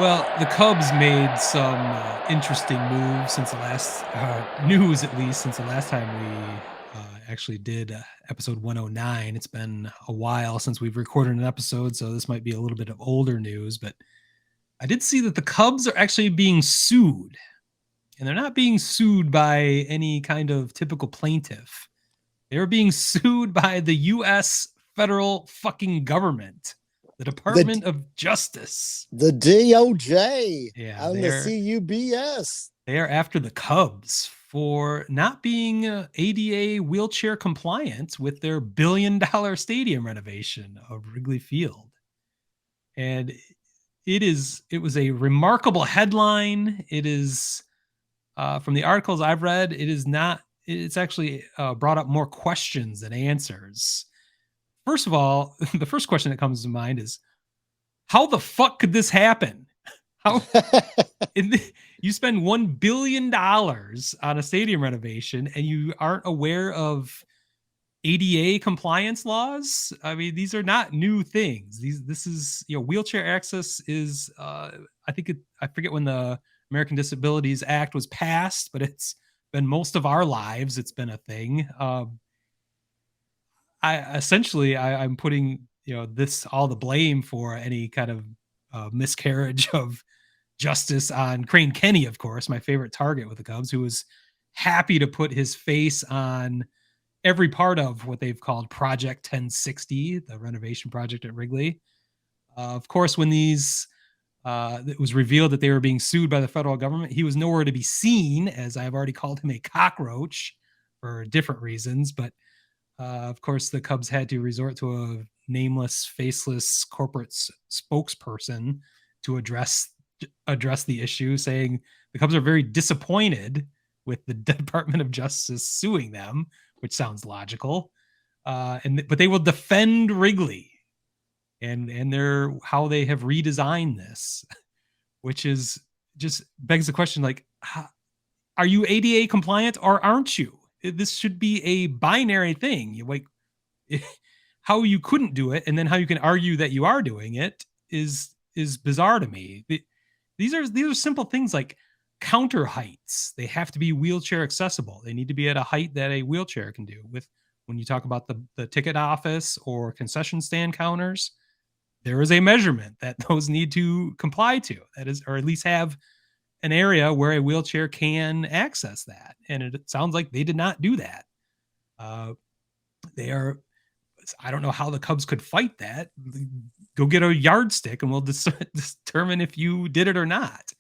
Well, the Cubs made some interesting moves since the last news, at least since the last time we actually did episode 109. It's been a while since we've recorded an episode, so this might be a little bit of older news. But I did see that the Cubs are actually being sued, and they're not being sued by any kind of typical plaintiff. They're being sued by the U.S. federal fucking government, the The Department of Justice. the DOJ Yeah, and the they're CUBS. They are after the Cubs for not being ADA wheelchair compliant with their $1 billion stadium renovation of Wrigley Field. And it was a remarkable headline. It is from the articles I've read, it's actually brought up more questions than answers. First of all, the first question that comes to mind is, how the fuck could this happen? How you spend $1 billion on a stadium renovation and you aren't aware of ADA compliance laws? I mean, these are not new things. This is, wheelchair access is I forget when the American Disabilities Act was passed, but it's been most of our lives. It's been a thing. I'm putting, this all the blame for any kind of miscarriage of justice on Crane Kenney, of course, my favorite target with the Cubs, who was happy to put his face on every part of what they've called Project 1060, the renovation project at Wrigley. Of course, when it was revealed that they were being sued by the federal government, he was nowhere to be seen, as I've already called him a cockroach for different reasons. But of course, the Cubs had to resort to a nameless, faceless corporate spokesperson to address the issue, saying the Cubs are very disappointed with the Department of Justice suing them, which sounds logical. But they will defend Wrigley and their how they have redesigned this, which is just begs the question, like, are you ADA compliant or aren't you? This should be a binary thing. How you couldn't do it and then how you can argue that you are doing it is bizarre to me. These are simple things like counter heights. They have to be wheelchair accessible. They need to be at a height that a wheelchair can do. With when you talk about the ticket office or concession stand counters, there is a measurement that those need to comply to. That is, or at least have an area where a wheelchair can access that. And it sounds like they did not do that. They are. I don't know how the Cubs could fight that. Go get a yardstick and we'll determine if you did it or not.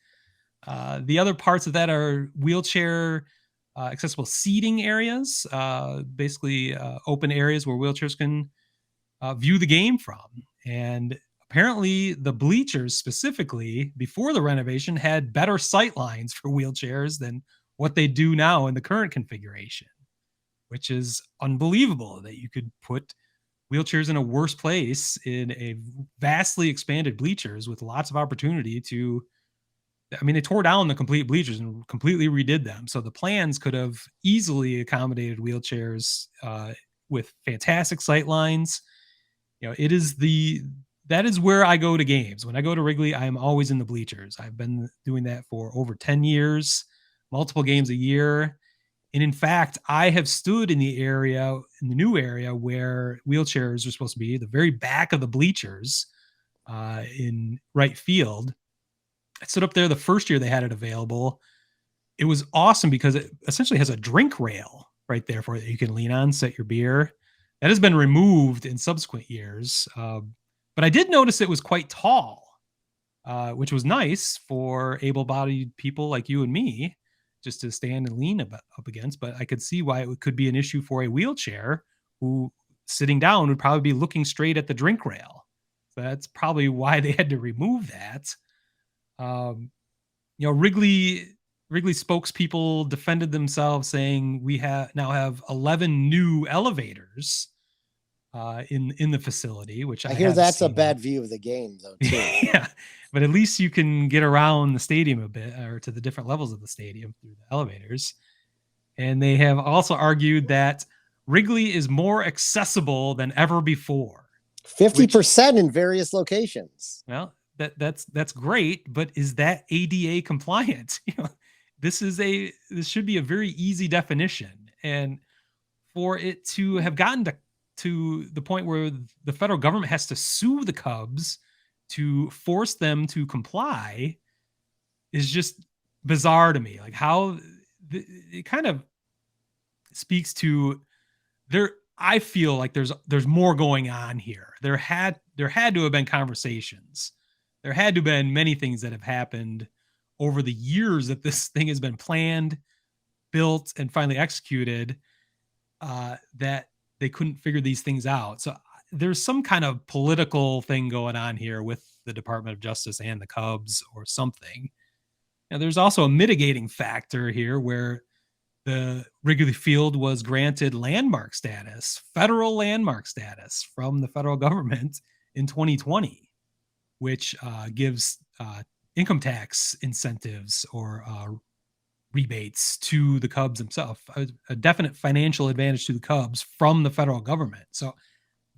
The other parts of that are wheelchair accessible seating areas, basically open areas where wheelchairs can view the game from. And apparently the bleachers specifically before the renovation had better sight lines for wheelchairs than what they do now in the current configuration, which is unbelievable that you could put wheelchairs in a worse place in a vastly expanded bleachers with lots of opportunity to. I mean, they tore down the complete bleachers and completely redid them. So the plans could have easily accommodated wheelchairs with fantastic sight lines. That is where I go to games. When I go to Wrigley, I am always in the bleachers. I've been doing that for over 10 years, multiple games a year. And in fact, I have stood in the new area where wheelchairs are supposed to be, the very back of the bleachers in right field. I stood up there the first year they had it available. It was awesome because it essentially has a drink rail right there for it that you can lean on, set your beer. That has been removed in subsequent years. But I did notice it was quite tall, which was nice for able-bodied people like you and me, just to stand and lean up against. But I could see why it could be an issue for a wheelchair who sitting down would probably be looking straight at the drink rail. So that's probably why they had to remove that. Wrigley spokespeople defended themselves saying we now have 11 new elevators in the facility, which I hear that's a bad view of the game, though, too. Yeah, but at least you can get around the stadium a bit, or to the different levels of the stadium through the elevators. And they have also argued that Wrigley is more accessible than ever before. 50% in various locations. Well, that's great, but is that ADA compliant? This should be a very easy definition, and for it to have gotten to the point where the federal government has to sue the Cubs to force them to comply is just bizarre to me. Like how it kind of speaks to there. I feel like there's more going on here. There had to have been conversations. There had to have been many things that have happened over the years that this thing has been planned, built, and finally executed, that they couldn't figure these things out. So there's some kind of political thing going on here with the Department of Justice and the Cubs or something. Now, there's also a mitigating factor here where the Wrigley Field was granted landmark status, federal landmark status from the federal government in 2020, which gives income tax incentives or rebates to the Cubs themselves, a definite financial advantage to the Cubs from the federal government. So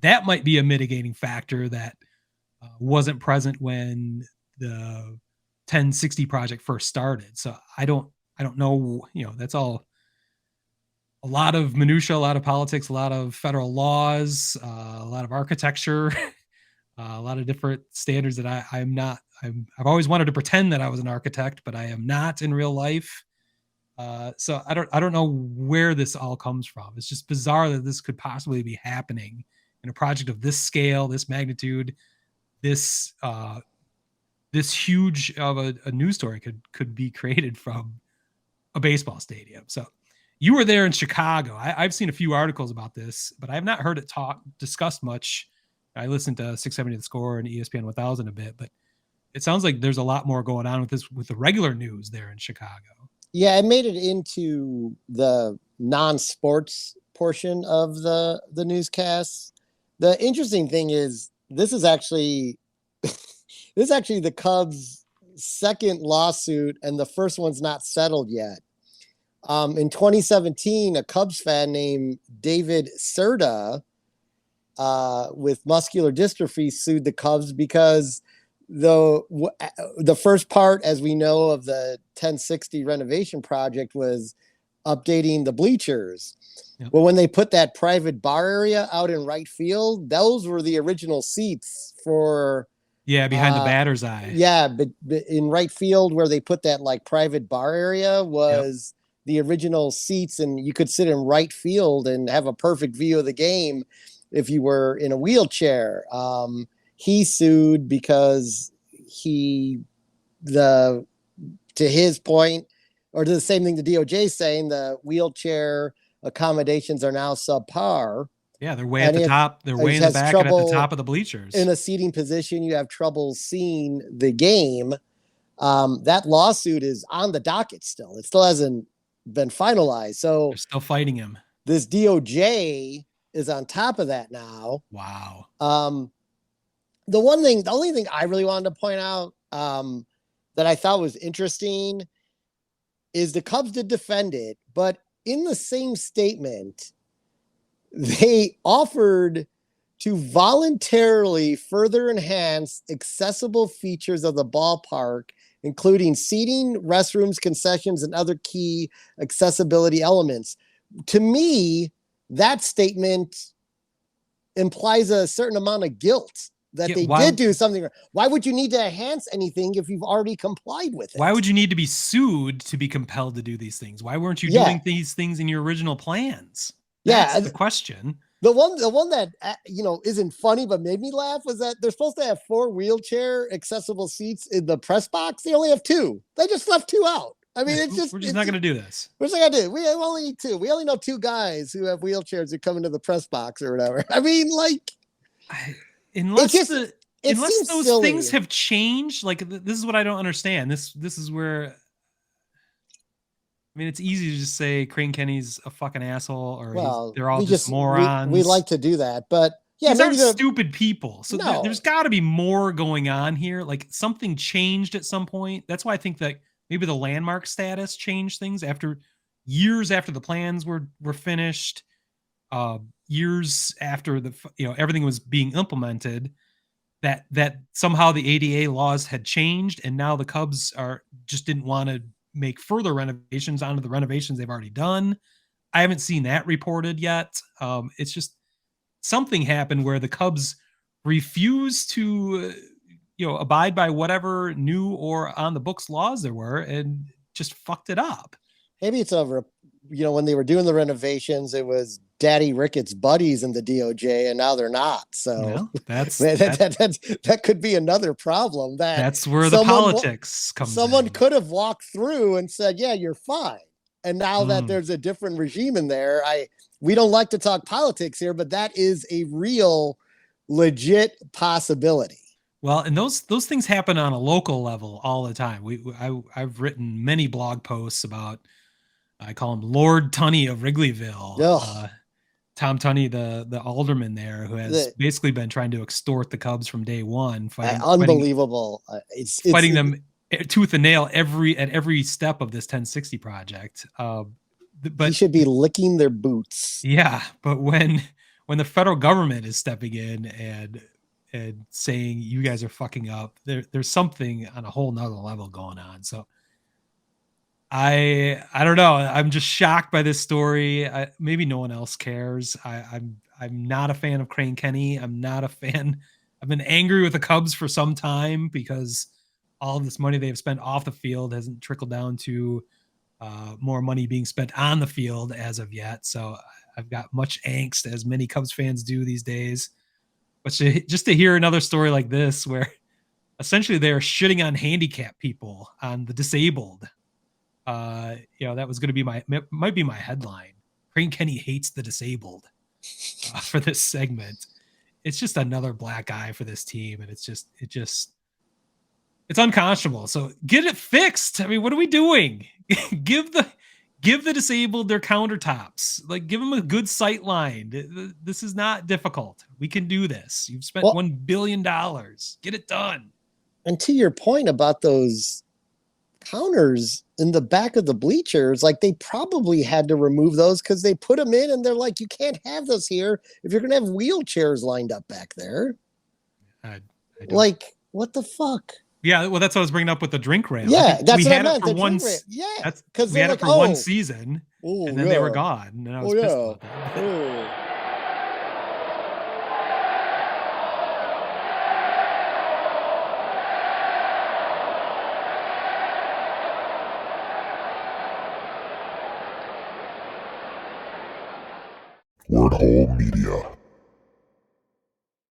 that might be a mitigating factor that wasn't present when the 1060 project first started. So I don't know, that's all a lot of minutia, a lot of politics, a lot of federal laws, a lot of architecture, a lot of different standards that I've always wanted to pretend that I was an architect, but I am not in real life. So I don't know where this all comes from. It's just bizarre that this could possibly be happening in a project of this scale, this magnitude, this huge of a news story could be created from a baseball stadium. So you were there in Chicago. I've seen a few articles about this, but I have not heard it discussed much. I listened to 670 The Score and ESPN 1000 a bit, but it sounds like there's a lot more going on with this, with the regular news there in Chicago. Yeah, it made it into the non-sports portion of the newscasts. The interesting thing is this is actually the Cubs' second lawsuit, and the first one's not settled yet. In 2017, a Cubs fan named David Serta with muscular dystrophy sued the Cubs because the first part, as we know, of the 1060 renovation project was updating the bleachers. Yep. Well, when they put that private bar area out in right field, those were the original seats for behind the batter's eye. Yeah, but in right field where they put that like private bar area was the original seats, and you could sit in right field and have a perfect view of the game if you were in a wheelchair. He sued because to his point, or to the same thing the DOJ is saying, the wheelchair accommodations are now subpar. Yeah, they're way at the top. They're way in the back and at the top of the bleachers. In a seating position, you have trouble seeing the game. That lawsuit is on the docket still. It still hasn't been finalized. So they're still fighting him. This DOJ is on top of that now. Wow. The only thing I really wanted to point out that I thought was interesting is the Cubs did defend it, but in the same statement, they offered to voluntarily further enhance accessible features of the ballpark, including seating, restrooms, concessions, and other key accessibility elements. To me, that statement implies a certain amount of guilt that they did do something. Why would you need to enhance anything if you've already complied with it? Why would you need to be sued to be compelled to do these things? Why weren't you doing these things in your original plans? That's the question. The one that isn't funny but made me laugh was that they're supposed to have 4 wheelchair accessible seats in the press box. They only have 2. They just left 2 out. I mean, we're just not going to do this. We're just not going to do it. We only need 2. We only know 2 guys who have wheelchairs who come into the press box or whatever. I mean, unless those silly things have changed, this is what I don't understand. This is where, I mean, it's easy to just say Crane Kenny's a fucking asshole, or they're all just morons. We like to do that, but yeah, these aren't stupid people. So there's got to be more going on here. Like something changed at some point. That's why I think that maybe the landmark status changed things years after the plans were finished, years after everything was being implemented. that somehow the ADA laws had changed, and now the Cubs are just didn't want to make further renovations onto the renovations they've already done. I haven't seen that reported yet. It's just something happened where the Cubs refused to, abide by whatever new or on the books laws there were, and just fucked it up. Maybe it's over. When they were doing the renovations, it was Daddy Ricketts' buddies in the DOJ, and now they're not. So Well, that could be another problem. That that's where the politics comes someone in. could have walked through and said, "Yeah, you're fine." And now that there's a different regime in there, we don't like to talk politics here, but that is a real, legit possibility. Well, and those things happen on a local level all the time. I've written many blog posts about, I call him Lord Tunney of Wrigleyville. Tom Tunney, the alderman there, who has basically been trying to extort the Cubs from day one, unbelievable. Fighting them tooth and nail at every step of this 1060 project. But he should be licking their boots. Yeah, but when the federal government is stepping in and saying you guys are fucking up, there's something on a whole nother level going on. So I don't know. I'm just shocked by this story. Maybe no one else cares. I'm not a fan of Crane Kenney. I'm not a fan. I've been angry with the Cubs for some time because all of this money they've spent off the field hasn't trickled down to more money being spent on the field as of yet. So I've got much angst, as many Cubs fans do these days. But just to hear another story like this, where essentially they're shitting on handicapped people, on the disabled, that was going to might be my headline. Crane Kenney hates the disabled for this segment. It's just another black eye for this team, and it's unconscionable. So get it fixed. I mean, what are we doing? Give the disabled their countertops. Like, give them a good sight line. This is not difficult. We can do this. You've spent $1 billion. Get it done. And to your point about those counters in the back of the bleachers, like, they probably had to remove those because they put them in and they're like, you can't have those here if you're going to have wheelchairs lined up back there. Like, what the fuck? Yeah, well, that's what I was bringing up with the drink rail. Yeah, that's what I meant. The drink rail. Yeah, because we had it for one season, and then they were gone. And I was pissed about that. Word Hole Media.